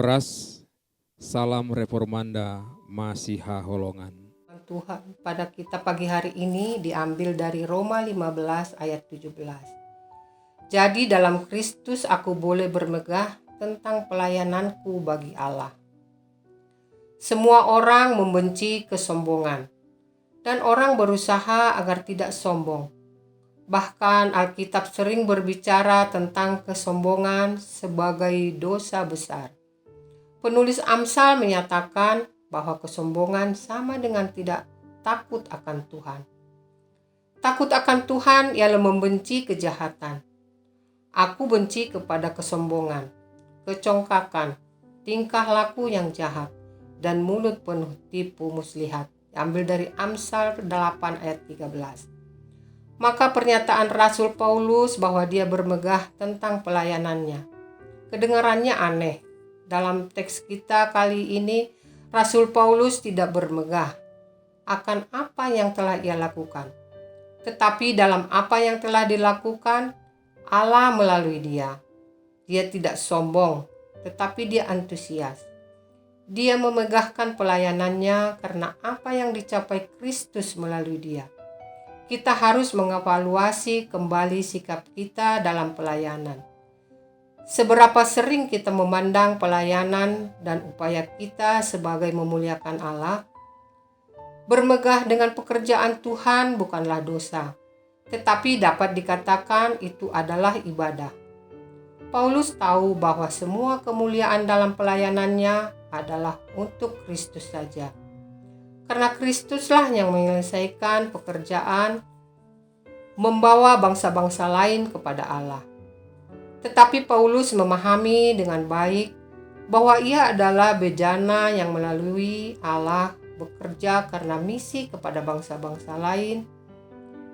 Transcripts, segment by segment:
keras, salam reformanda Masiha Holongan. Tuhan pada kita pagi hari ini diambil dari Roma 15 ayat 17. Jadi dalam Kristus aku boleh bermegah tentang pelayananku bagi Allah. Semua orang membenci kesombongan, dan orang berusaha agar tidak sombong. Bahkan Alkitab sering berbicara tentang kesombongan sebagai dosa besar. Penulis Amsal menyatakan bahwa kesombongan sama dengan tidak takut akan Tuhan. Takut akan Tuhan ialah membenci kejahatan. Aku benci kepada kesombongan, kecongkakan, tingkah laku yang jahat, dan mulut penuh tipu muslihat. Ambil dari Amsal 8 ayat 13. Maka pernyataan Rasul Paulus bahwa dia bermegah tentang pelayanannya. Kedengarannya aneh. Dalam teks kita kali ini, Rasul Paulus tidak bermegah akan apa yang telah ia lakukan. Tetapi dalam apa yang telah dilakukan, Allah melalui dia. Dia tidak sombong, tetapi dia antusias. Dia memegahkan pelayanannya karena apa yang dicapai Kristus melalui dia. Kita harus mengevaluasi kembali sikap kita dalam pelayanan. Seberapa sering kita memandang pelayanan dan upaya kita sebagai memuliakan Allah? Bermegah dengan pekerjaan Tuhan bukanlah dosa, tetapi dapat dikatakan itu adalah ibadah. Paulus tahu bahwa semua kemuliaan dalam pelayanannya adalah untuk Kristus saja. Karena Kristuslah yang menyelesaikan pekerjaan membawa bangsa-bangsa lain kepada Allah. Tetapi Paulus memahami dengan baik bahwa ia adalah bejana yang melalui Allah bekerja karena misi kepada bangsa-bangsa lain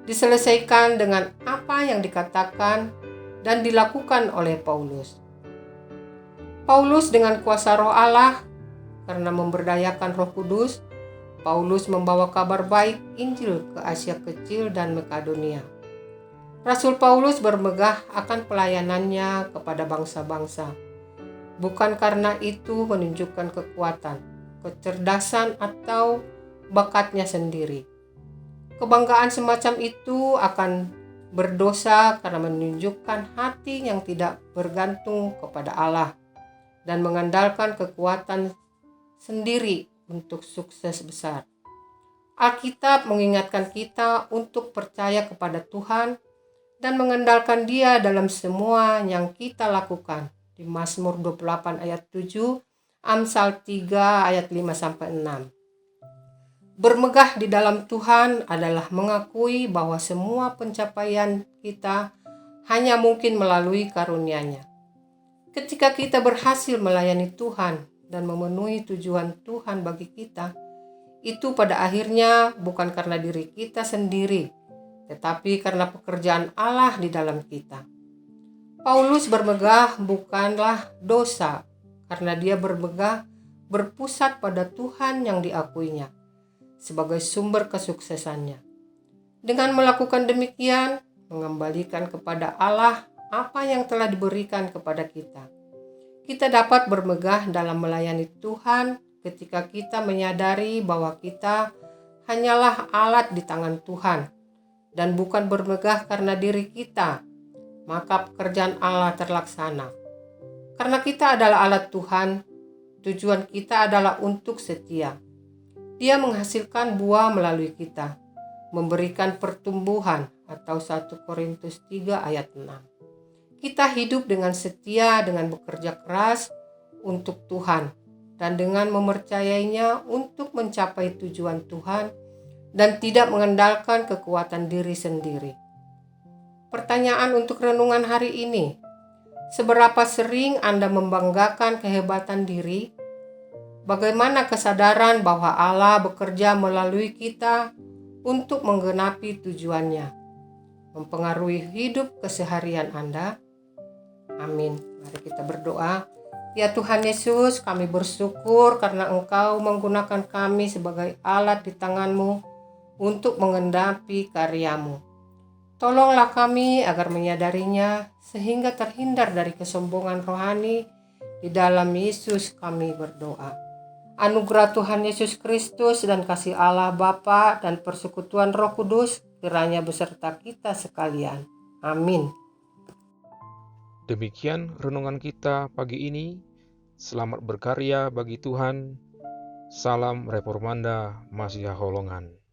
diselesaikan dengan apa yang dikatakan dan dilakukan oleh Paulus. Paulus dengan kuasa Roh Allah, karena memberdayakan Roh Kudus, Paulus membawa kabar baik Injil ke Asia Kecil dan Makedonia. Rasul Paulus bermegah akan pelayanannya kepada bangsa-bangsa, bukan karena itu menunjukkan kekuatan, kecerdasan, atau bakatnya sendiri. Kebanggaan semacam itu akan berdosa karena menunjukkan hati yang tidak bergantung kepada Allah dan mengandalkan kekuatan sendiri untuk sukses besar. Alkitab mengingatkan kita untuk percaya kepada Tuhan dan mengandalkan Dia dalam semua yang kita lakukan. Di Mazmur 28 ayat 7, Amsal 3 ayat 5-6. Bermegah di dalam Tuhan adalah mengakui bahwa semua pencapaian kita hanya mungkin melalui karunia-Nya. Ketika kita berhasil melayani Tuhan dan memenuhi tujuan Tuhan bagi kita, itu pada akhirnya bukan karena diri kita sendiri, tetapi karena pekerjaan Allah di dalam kita. Paulus bermegah bukanlah dosa, karena dia bermegah berpusat pada Tuhan yang diakuinya sebagai sumber kesuksesannya. Dengan melakukan demikian, mengembalikan kepada Allah apa yang telah diberikan kepada kita. Kita dapat bermegah dalam melayani Tuhan ketika kita menyadari bahwa kita hanyalah alat di tangan Tuhan dan bukan bermegah karena diri kita, maka pekerjaan Allah terlaksana. Karena kita adalah alat Tuhan, tujuan kita adalah untuk setia. Dia menghasilkan buah melalui kita, memberikan pertumbuhan, atau 1 Korintus 3 ayat 6. Kita hidup dengan setia dengan bekerja keras untuk Tuhan dan dengan mempercayainya untuk mencapai tujuan Tuhan dan tidak mengandalkan kekuatan diri sendiri. Pertanyaan untuk renungan hari ini, seberapa sering Anda membanggakan kehebatan diri? Bagaimana kesadaran bahwa Allah bekerja melalui kita untuk menggenapi tujuannya, mempengaruhi hidup keseharian Anda? Amin. Mari kita berdoa. Ya Tuhan Yesus, kami bersyukur karena Engkau menggunakan kami sebagai alat di tangan-Mu untuk menggenapi karya-Mu. Tolonglah kami agar menyadarinya sehingga terhindar dari kesombongan rohani Di dalam Yesus kami berdoa. Anugerah Tuhan Yesus Kristus dan kasih Allah Bapa dan persekutuan Roh Kudus kiranya beserta kita sekalian. Amin. Demikian renungan kita pagi ini. Selamat berkarya bagi Tuhan. Salam Reformanda Masiha Holongan.